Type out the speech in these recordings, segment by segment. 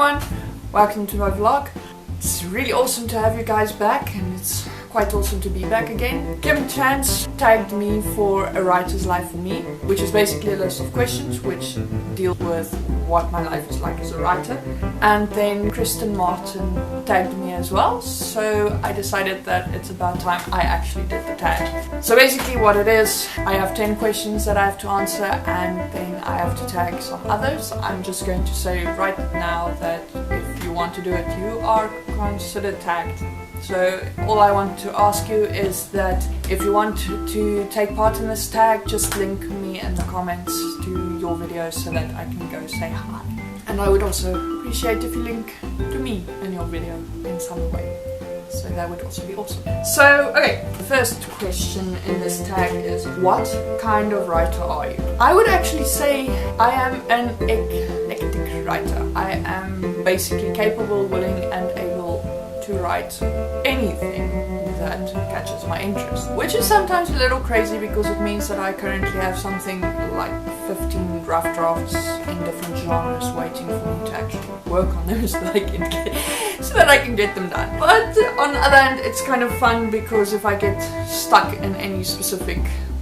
everyone, welcome to my vlog. It's really awesome to have you guys back, and it's quite awesome to be back again. Kim Chance tagged me for A Writer's Life for Me, which is basically a list of questions which deal with what my life is like as a writer. And then Kristen tagged me as well, so I decided that it's about time I actually did the tag. So basically what it is, I have 10 questions that I have to answer, and then I have to tag some others. I'm just going to say right now that if you want to do it, you are considered tagged. So all I want to ask you is that if you want to take part in this tag, just link me in the comments to your videos so that I can go say hi. And I would also appreciate if you link to me in your video in some way. So that would also be awesome. So, okay, the first question in this tag is, what kind of writer are you? I would actually say I am an eclectic writer. I am basically capable, willing and able to write anything that catches my interest, which is sometimes a little crazy because it means that I currently have something like 15 rough drafts in different genres waiting for me to actually work on them so that I can get them done. But on the other hand, it's kind of fun because if I get stuck in any specific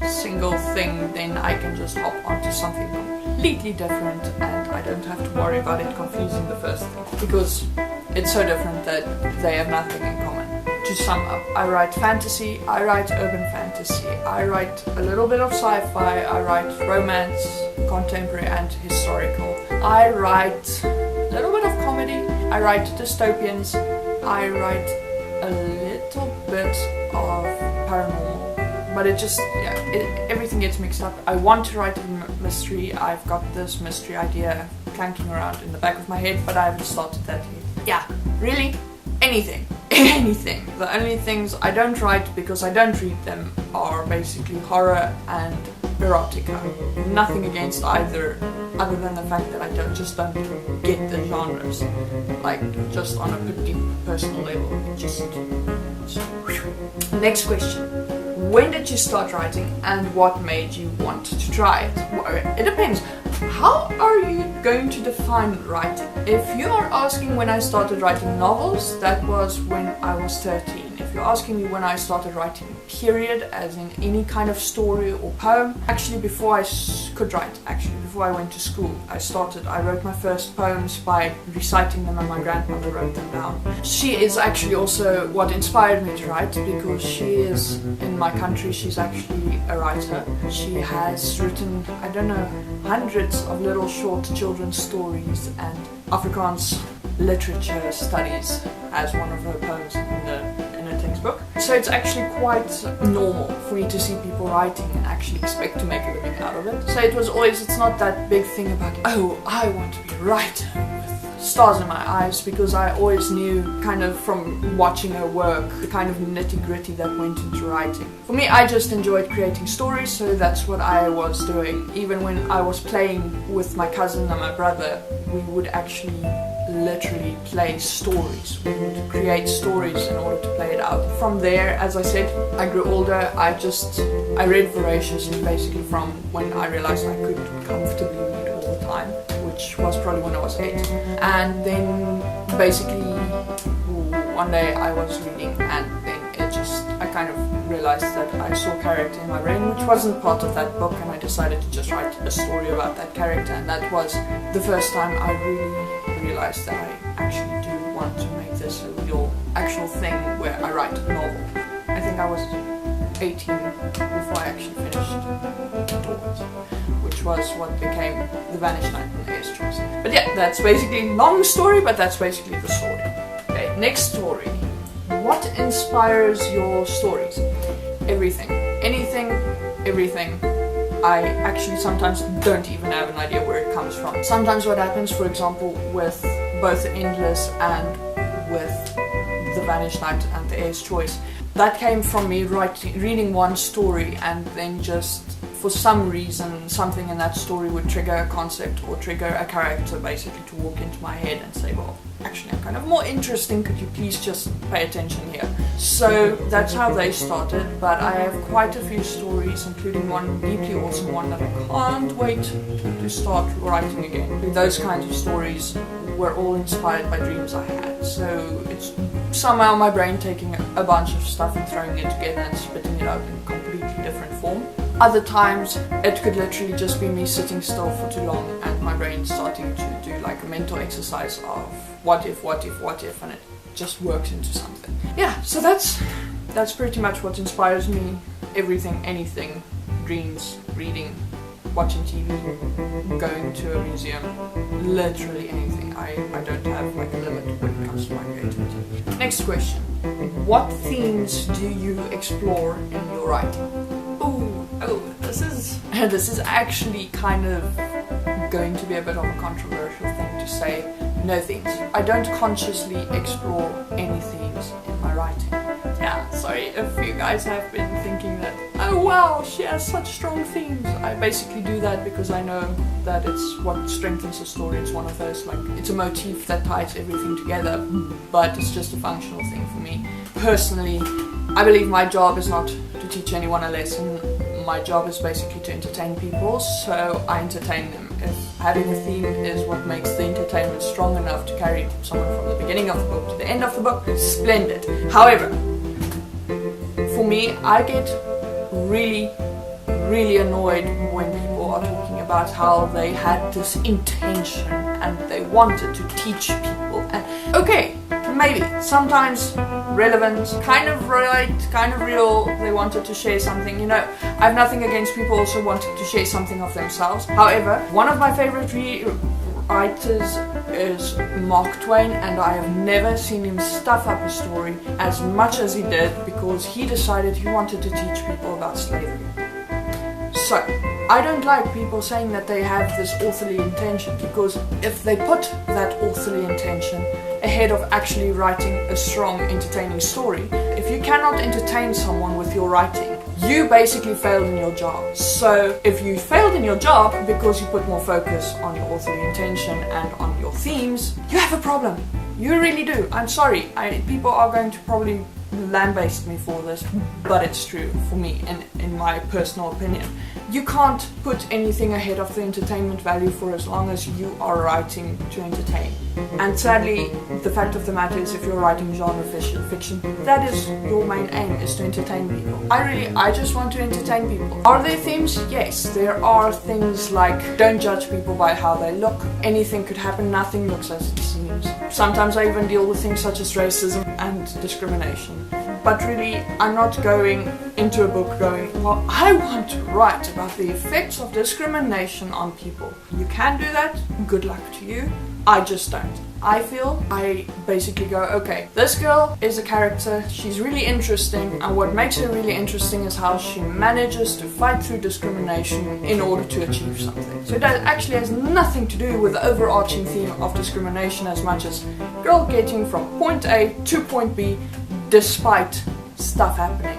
single thing, then I can just hop onto something completely different and I don't have to worry about it confusing the first thing, because it's so different that they have nothing in common. To sum up, I write fantasy, I write urban fantasy, I write a little bit of sci-fi, I write romance, contemporary and historical. I write a little bit of comedy, I write dystopians, I write a little bit of paranormal, but it just, everything gets mixed up. I want to write a mystery, I've got this mystery idea clanking around in the back of my head, but I haven't started that yet. Yeah, really, anything. Anything. The only things I don't write because I don't read them are basically horror and erotica. Nothing against either, other than the fact that I just don't get the genres. Like, just on a pretty personal level. Next question. When did you start writing and what made you want to try it? Well, it depends. How are you going to define writing? If you are asking when I started writing novels, that was when I was 13. If you're asking me when I started writing, period, as in any kind of story or poem, actually before I could write, before I went to school, I wrote my first poems by reciting them and my grandmother wrote them down. She is actually also what inspired me to write, because she is, in my country, she's actually a writer. She has written, I don't know, hundreds of little short children's stories, and Afrikaans literature studies as one of her poems in a textbook. So it's actually quite normal for me to see people writing and actually expect to make a living out of it. So it's not that big thing about, oh, I want to be a writer with stars in my eyes, because I always knew, kind of from watching her work, the kind of nitty-gritty that went into writing. For me, I just enjoyed creating stories, so that's what I was doing. Even when I was playing with my cousin and my brother, we would actually literally play stories. We would create stories in order to play it out. From there, as I said, I grew older. I read voraciously, basically from when I realized I could comfortably read all the time, which was probably when I was 8. And then basically one day I was reading, and then I kind of realized that I saw a character in my brain which wasn't part of that book, and I decided to just write a story about that character, and that was the first time I really realized that I actually do want to make this a real actual thing where I write a novel. I think I was 18 before I actually finished Tumblr, which was what became The Vanished Night and the Ace Choice. But yeah, that's basically a long story, but that's basically the story. Okay, next story. What inspires your stories? Everything. Anything, everything. I actually sometimes don't even have an idea where it comes from. Sometimes what happens, for example, with both Endless and with The Vanished Night and the Ace Choice, that came from me reading one story and then just for some reason something in that story would trigger a concept or trigger a character basically to walk into my head and say, well, actually I'm kind of more interesting, could you please just pay attention here? So that's how they started, but I have quite a few stories, including one deeply awesome one that I can't wait to start writing again. Those kinds of stories were all inspired by dreams I had, so it's somehow my brain taking a bunch of stuff and throwing it together and spitting it out in a completely different form. Other times it could literally just be me sitting still for too long and my brain starting to do like a mental exercise of what if, and it just works into something. Yeah, so that's pretty much what inspires me. Everything, anything, dreams, reading, watching TV, going to a museum, literally anything. I don't have like a limit when it comes to my creativity. Next question. What themes do you explore in your writing? This is actually kind of going to be a bit of a controversial thing to say. No themes. I don't consciously explore any themes in my writing. Yeah, sorry if you guys have been thinking that, oh wow, she has such strong themes. I basically do that because I know that it's what strengthens the story. It's one of those, like, it's a motif that ties everything together, but it's just a functional thing for me. Personally, I believe my job is not to teach anyone a lesson. My job is basically to entertain people, so I entertain them. If having a theme is what makes the entertainment strong enough to carry someone from the beginning of the book to the end of the book, splendid. However, for me, I get really, really annoyed when people are talking about how they had this intention and they wanted to teach people. And okay, maybe sometimes relevant, kind of right, kind of real, they wanted to share something, you know. I have nothing against people also wanting to share something of themselves. However, one of my favorite writers is Mark Twain, and I have never seen him stuff up a story as much as he did because he decided he wanted to teach people about slavery. So, I don't like people saying that they have this authorly intention, because if they put that authorly intention ahead of actually writing a strong, entertaining story, if you cannot entertain someone with your writing, you basically failed in your job. So if you failed in your job because you put more focus on your authorly intention and on your themes, you have a problem. You really do. I'm sorry. People are going to probably lambaste me for this, but it's true for me, in my personal opinion. You can't put anything ahead of the entertainment value for as long as you are writing to entertain. And sadly, the fact of the matter is, if you're writing genre fiction, that is your main aim, is to entertain people. I just want to entertain people. Are there themes? Yes, there are things like, don't judge people by how they look. Anything could happen, nothing looks as it seems. Sometimes I even deal with things such as racism and discrimination. But really, I'm not going into a book going, well, I want to write about the effects of discrimination on people. You can do that, good luck to you. I just don't. I basically go, okay, this girl is a character, she's really interesting, and what makes her really interesting is how she manages to fight through discrimination in order to achieve something. So that actually has nothing to do with the overarching theme of discrimination as much as girl getting from point A to point B despite stuff happening,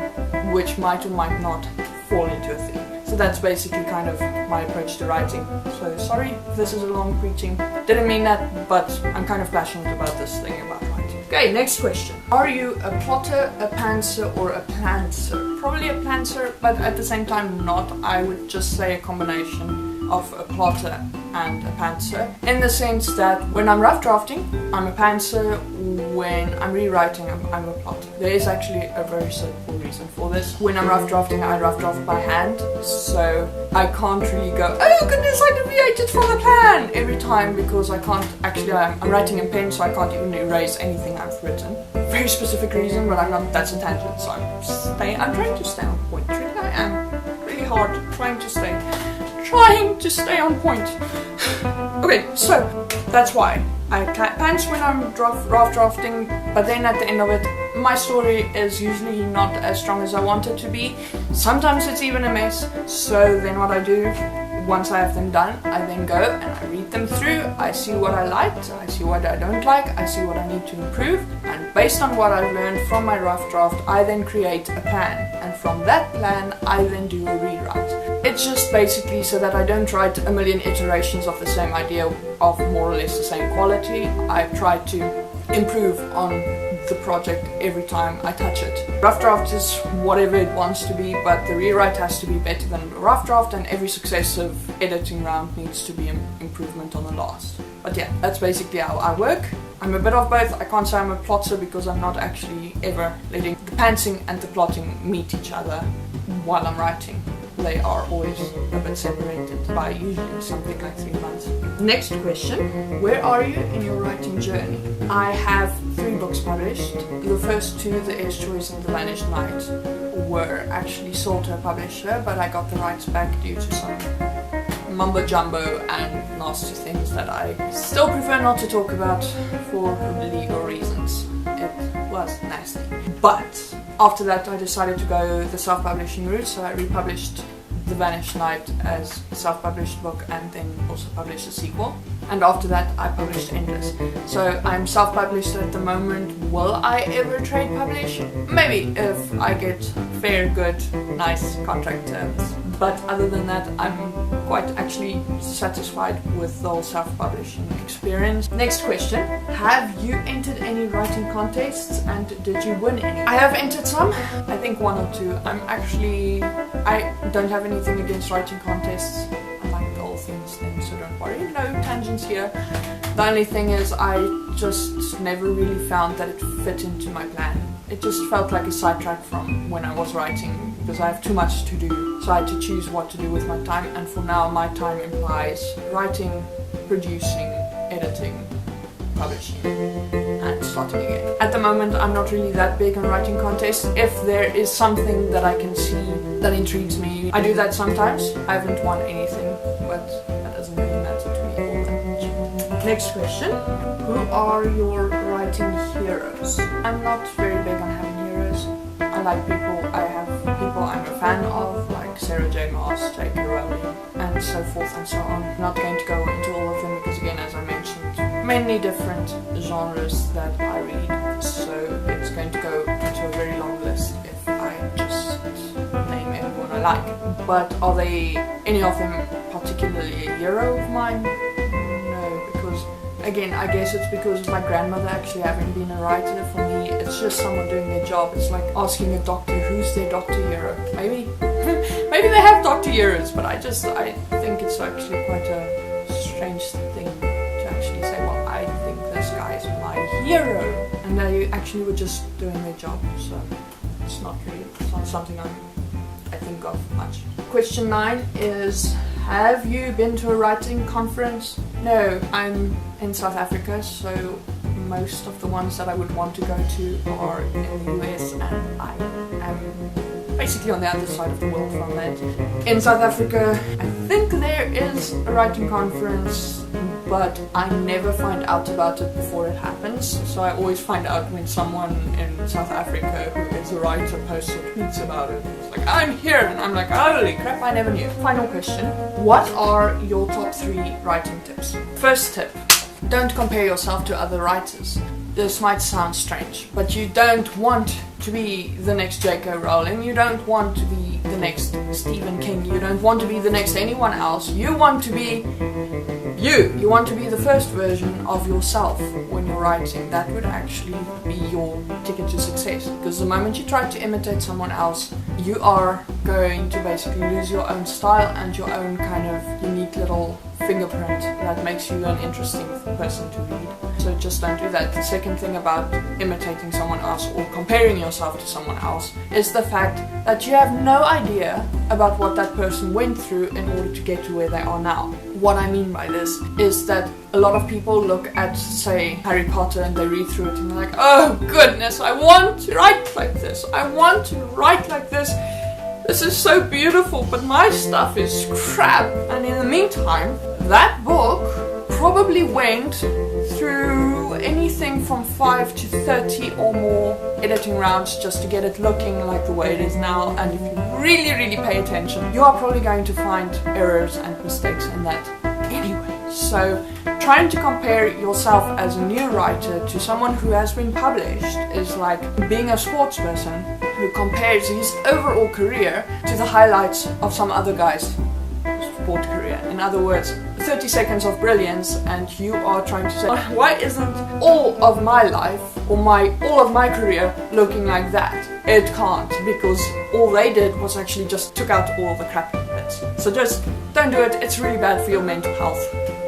which might or might not fall into a theme. So that's basically kind of my approach to writing. So sorry if this is a long preaching, didn't mean that, but I'm kind of passionate about this thing about writing. Okay, next question. Are you a plotter, a pantser, or a plantser? Probably a plantser, but at the same time not. I would just say a combination of a plotter and a pantser, in the sense that when I'm rough drafting, I'm a pantser. When I'm rewriting, I'm a plotter. There is actually a very simple reason for this. When I'm rough drafting, I rough draft by hand, so I can't really go, oh goodness, I deviated from the plan every time, because I can't actually, I'm writing in pen, so I can't even erase anything I've written. Very specific reason, but I'm not, that's a tangent, so I'm trying to stay on point. Really, I am really hard trying to stay on point. Okay, so that's why I pants when I'm rough drafting, but then at the end of it, my story is usually not as strong as I want it to be. Sometimes it's even a mess, so then what I do, once I have them done, I then go and I read them through, I see what I liked, I see what I don't like, I see what I need to improve, and based on what I've learned from my rough draft, I then create a plan, and from that plan, I then do a rewrite. It's just basically so that I don't write a million iterations of the same idea of more or less the same quality. I've tried to improve on the project every time I touch it. Rough draft is whatever it wants to be, but the rewrite has to be better than the rough draft, and every successive editing round needs to be an improvement on the last. But yeah, that's basically how I work. I'm a bit of both. I can't say I'm a plotter because I'm not actually ever letting the pantsing and the plotting meet each other while I'm writing. They are always a bit separated by usually something like 3 months. Next question. Where are you in your writing journey? I have 3 books published. The first 2, The Air's Choice and The Vanished Night, were actually sold to a publisher, but I got the rights back due to some mumbo jumbo and nasty things that I still prefer not to talk about for legal reasons. It was nasty. But after that I decided to go the self-publishing route, so I republished The Vanished Night as a self-published book and then also published a sequel. And after that I published Endless. So I'm self-published at the moment. Will I ever trade publish? Maybe, if I get fair, good, nice contract terms. But other than that, I'm quite actually satisfied with the whole self-publishing experience. Next question. Have you entered any writing contests and did you win any? I have entered some, I think 1 or 2. I don't have anything against writing contests. I like the whole things then, so don't worry. No tangents here. The only thing is I just never really found that it fit into my plan. It just felt like a sidetrack from when I was writing because I have too much to do. So I had to choose what to do with my time, and for now my time implies writing, producing, editing, publishing, and slotting again. At the moment I'm not really that big on writing contests. If there is something that I can see that intrigues me, I do that sometimes. I haven't won anything, but that doesn't really matter to me all that much. Next question. Who are your writing heroes? I'm not very big on having heroes. I like people. I have people I'm a fan of, like Sarah J. Maas, J.K. Rowling, and so forth and so on. I'm not going to go into all of them because, again, as I mentioned, many different genres that I read, so it's going to go into a very long list if I just name everyone I like. But are they, any of them, particularly a hero of mine? No, because again, I guess it's because of my grandmother actually having been a writer. For me, it's just someone doing their job. It's like asking a doctor who's their doctor hero. Maybe they have doctor heroes, but I think it's actually quite a strange thing to actually say, well, I think this guy is my hero. And they actually were just doing their job, so it's not something I think of much. Question 9 is, have you been to a writing conference? No, I'm in South Africa, so most of the ones that I would want to go to are in the US, and I am basically on the other side of the world from that. In South Africa, I think there is a writing conference, but I never find out about it before it happens. So I always find out when someone in South Africa who is a writer posts or tweets about it. It's like, I'm here, and I'm like, holy crap, I never knew. Final question. What are your top 3 writing tips? First tip, don't compare yourself to other writers. This might sound strange, but you don't want to be the next J.K. Rowling, you don't want to be the next Stephen King, you don't want to be the next anyone else. You want to be you. You want to be the first version of yourself when you're writing. That would actually be your ticket to success, because the moment you try to imitate someone else, you are going to basically lose your own style and your own kind of unique little fingerprint that makes you an interesting person to read. So just don't do that. The second thing about imitating someone else or comparing yourself to someone else is the fact that you have no idea about what that person went through in order to get to where they are now. What I mean by this is that a lot of people look at, say, Harry Potter, and they read through it and they're like, oh goodness, I want to write like this. I want to write like this. This is so beautiful, but my stuff is crap. And in the meantime, that book probably went through anything from 5 to 30 or more editing rounds just to get it looking like the way it is now. And if you really, really pay attention, you are probably going to find errors and mistakes in that anyway. So trying to compare yourself as a new writer to someone who has been published is like being a sports person who compares his overall career to the highlights of some other guy's sport career. In other words, 30 seconds of brilliance, and you are trying to say, why isn't all of my life or all of my career looking like that? It can't, because all they did was actually just took out all the crappy bits. So just don't do it. It's really bad for your mental health.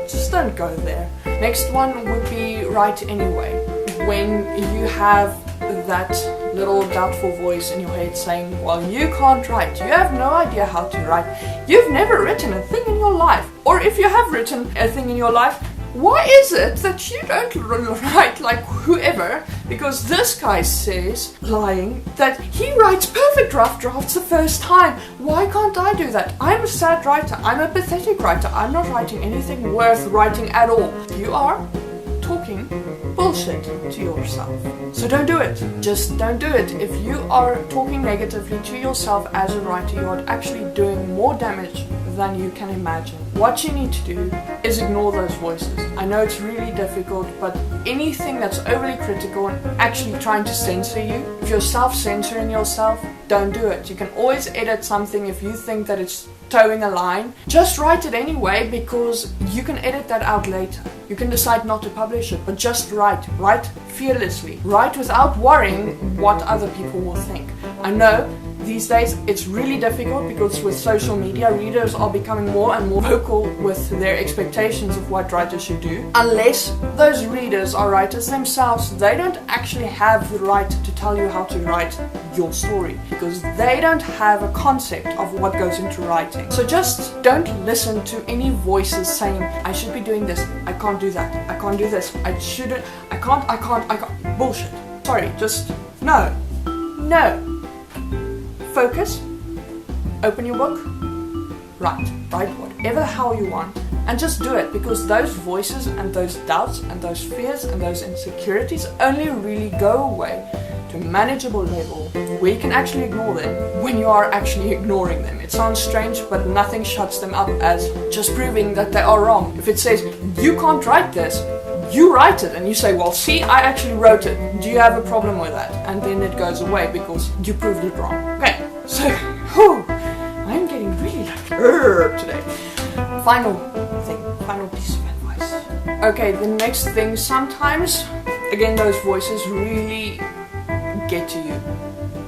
Just don't go there. Next one would be write anyway. When you have that little doubtful voice in your head saying, well, you can't write, you have no idea how to write, you've never written a thing in your life, or if you have written a thing in your life, why is it that you don't write like whoever? Because this guy says, lying, that he writes perfect rough drafts the first time. Why can't I do that? I'm a sad writer, I'm a pathetic writer, I'm not writing anything worth writing at all. You are talking bullshit to yourself. So don't do it. Just don't do it. If you are talking negatively to yourself as a writer, you are actually doing more damage than you can imagine. What you need to do is ignore those voices. I know it's really difficult, but anything that's overly critical and actually trying to censor you, if you're self-censoring yourself, don't do it. You can always edit something if you think that it's towing a line. Just write it anyway, because you can edit that out later. You can decide not to publish it, but just write. Write fearlessly. Write without worrying what other people will think. I know these days it's really difficult because with social media, readers are becoming more and more vocal with their expectations of what writers should do. Unless those readers are writers themselves, they don't actually have the right to tell you how to write your story, because they don't have a concept of what goes into writing. So just don't listen to any voices saying, I should be doing this, I can't do that, I can't do this, I shouldn't, I can't. Bullshit. Sorry, just no. Focus, open your book, write whatever the hell you want, and just do it, because those voices and those doubts and those fears and those insecurities only really go away to a manageable level where you can actually ignore them when you are actually ignoring them. It sounds strange, but nothing shuts them up as just proving that they are wrong. If it says, you can't write this, you write it and you say, well, see, I actually wrote it. Do you have a problem with that? And then it goes away because you proved it wrong. Okay, so, I'm getting really like today. Final piece of advice. Okay, the next thing, sometimes, again, those voices really get to you.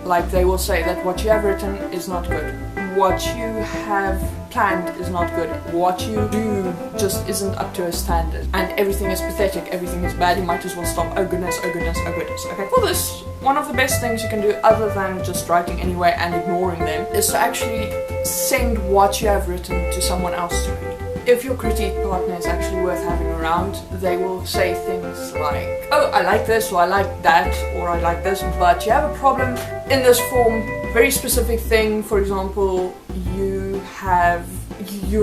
Like they will say that what you have written is not good. What you have planned is not good. What you do just isn't up to a standard. And everything is pathetic, everything is bad, you might as well stop. Oh goodness, oh goodness, oh goodness. Okay, for this, one of the best things you can do other than just writing anyway and ignoring them is to actually send what you have written to someone else to read. If your critique partner is actually worth having around, they will say things like, oh, I like this, or I like that, or I like this, but you have a problem in this form, very specific thing. For example, you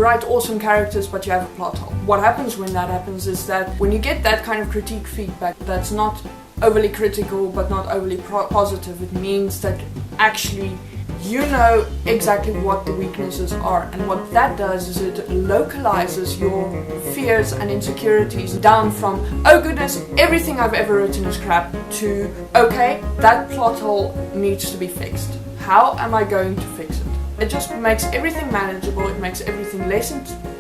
write awesome characters, but you have a plot hole. What happens when that happens is that when you get that kind of critique feedback that's not overly critical, but not overly positive, it means that actually you know exactly what the weaknesses are, and what that does is it localizes your fears and insecurities down from, oh goodness, everything I've ever written is crap, to, okay, that plot hole needs to be fixed. How am I going to fix it? It just makes everything manageable, it makes everything less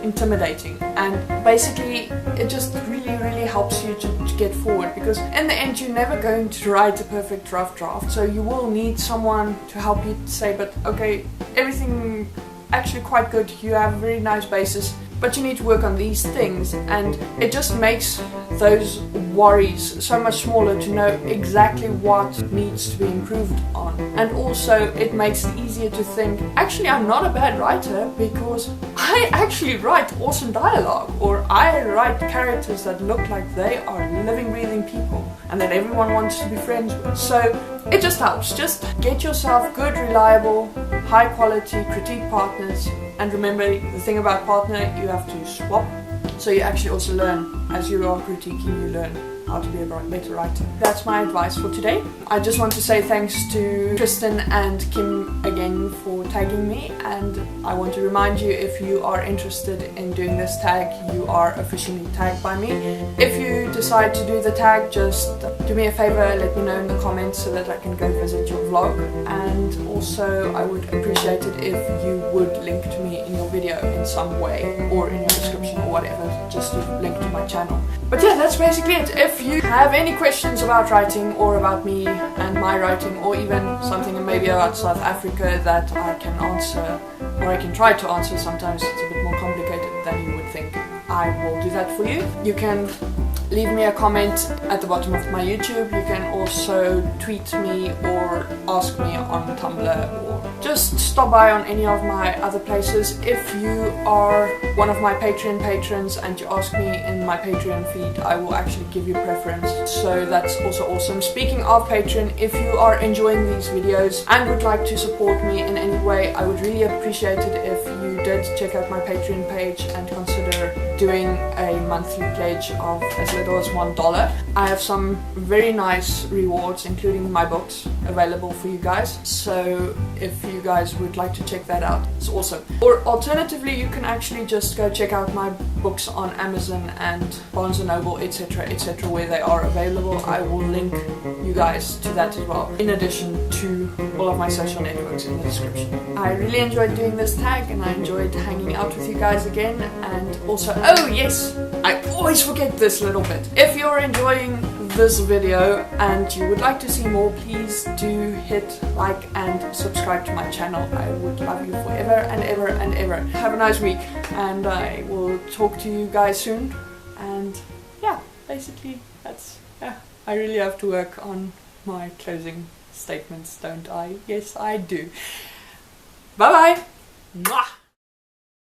intimidating, and basically it just really helps you to get forward, because in the end you're never going to write a perfect rough draft, so you will need someone to help you say, but okay, everything actually quite good, you have a very nice basis, but you need to work on these things, and it just makes those worries so much smaller to know exactly what needs to be improved on. And also it makes it easier to think, actually I'm not a bad writer because I actually write awesome dialogue, or I write characters that look like they are living, breathing people and that everyone wants to be friends with. So it just helps. Just get yourself good, reliable, high quality critique partners, and remember the thing about partner, you have to swap. So you actually also learn, as you are critiquing, you learn how to be a better writer. That's my advice for today. I just want to say thanks to Kristen and Kim again for tagging me, and I want to remind you, if you are interested in doing this tag, you are officially tagged by me. If you decide to do the tag, just do me a favor, let me know in the comments so that I can go visit your vlog, and also I would appreciate it if you would link to me in your video in some way, or in your description or whatever, just to link to my channel. But yeah, that's basically it. If you have any questions about writing or about me and my writing, or even something maybe about South Africa that I can answer, or I can try to answer, sometimes it's a bit more complicated than you would think, I will do that for you. You can leave me a comment at the bottom of my YouTube. You can also tweet me or ask me on Tumblr, or just stop by on any of my other places. If you are one of my Patreon patrons and you ask me in my Patreon feed, I will actually give you preference, so that's also awesome. Speaking of Patreon, if you are enjoying these videos and would like to support me in any way, I would really appreciate it if you did check out my Patreon page and consider doing a monthly pledge of as little as $1. I have some very nice rewards, including my books, available for you guys, so if you guys would like to check that out, it's awesome. Or alternatively, you can actually just go check out my books on Amazon and Barnes & Noble, etc, etc, where they are available. I will link you guys to that as well, in addition to all of my social networks in the description. I really enjoyed doing this tag, and I enjoyed hanging out with you guys again, and also, oh yes, I always forget this little bit. If you're enjoying this video and you would like to see more, please do hit like and subscribe to my channel. I would love you forever and ever and ever. Have a nice week, and I will talk to you guys soon. And yeah, basically that's, yeah, I really have to work on my closing statements, don't I? Yes, I do. Bye bye. Mwah.